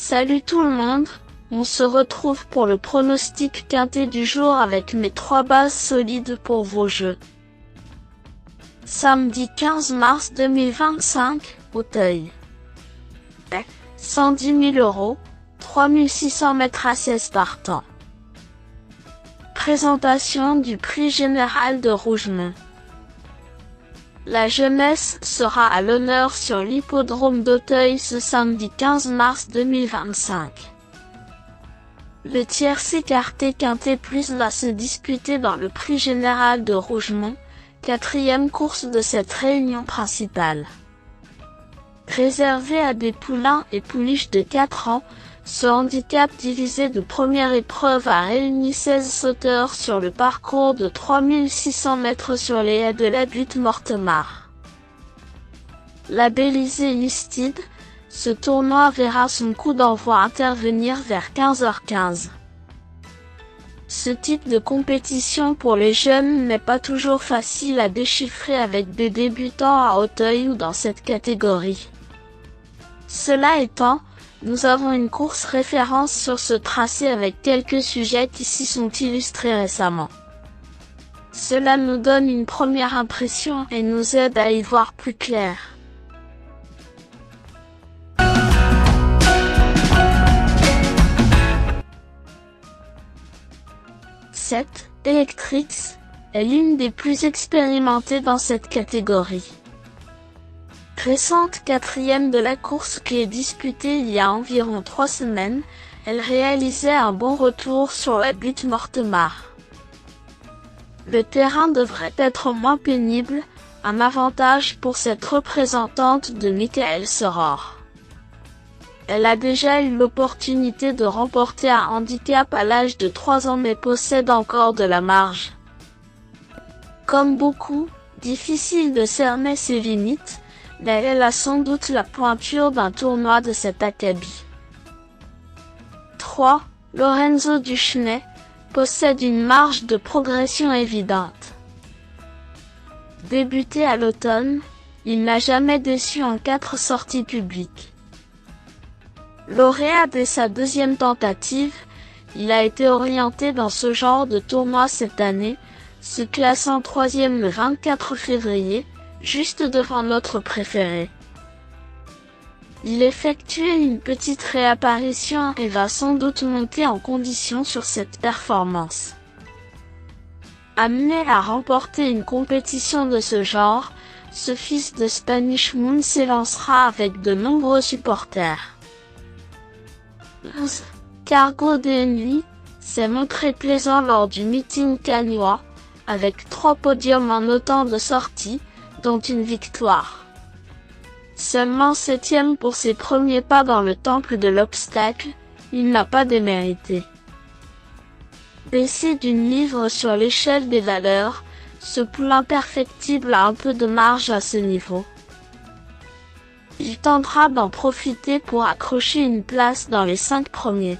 Salut tout le monde, on se retrouve pour le pronostic quintet du jour avec mes 3 bases solides pour vos jeux. Samedi 15 mars 2025, Auteuil. 110 000 €, 3600 mètres assises partant. Présentation du prix général de Rougemont. La jeunesse sera à l'honneur sur l'hippodrome d'Auteuil ce samedi 15 mars 2025. Le tiercé écarté quintet plus va se disputer dans le prix général de Rougemont, 4e course de cette réunion principale. Réservé à des poulains et pouliches de 4 ans, ce handicap divisé de première épreuve a réuni 16 sauteurs sur le parcours de 3600 mètres sur les haies de la butte Mortemart. Labellisé Listed, ce tournoi verra son coup d'envoi intervenir vers 15h15. Ce type de compétition pour les jeunes n'est pas toujours facile à déchiffrer avec des débutants à Auteuil ou dans cette catégorie. Cela étant, nous avons une course référence sur ce tracé avec quelques sujets qui s'y sont illustrés récemment. Cela nous donne une première impression et nous aide à y voir plus clair. Cette Electrix est l'une des plus expérimentées dans cette catégorie. Récente 4e de la course qui est disputée il y a environ 3 semaines, elle réalisait un bon retour sur la butte Mortemart. Le terrain devrait être moins pénible, un avantage pour cette représentante de Michael Soror. Elle a déjà eu l'opportunité de remporter un handicap à l'âge de 3 ans mais possède encore de la marge. Comme beaucoup, difficile de cerner ses limites, mais elle a sans doute la pointure d'un tournoi de cet acabit. 3. Lorenzo Duchesnay possède une marge de progression évidente. Débuté à l'automne, il n'a jamais déçu en 4 sorties publiques. Lauréat dès sa 2e tentative, il a été orienté dans ce genre de tournoi cette année, se classant 3e le 24 février, juste devant notre préféré. Il effectuait une petite réapparition et va sans doute monter en condition sur cette performance. Amené à remporter une compétition de ce genre, ce fils de Spanish Moon s'élancera avec de nombreux supporters. 11. Cargo DNI s'est montré plaisant lors du meeting cannois, avec 3 podiums en autant de sorties, dont une victoire. Seulement 7e pour ses premiers pas dans le temple de l'obstacle, il n'a pas démérité. Baissé d'une livre sur l'échelle des valeurs, ce poulain perfectible a un peu de marge à ce niveau. Il tentera d'en profiter pour accrocher une place dans les 5 premiers.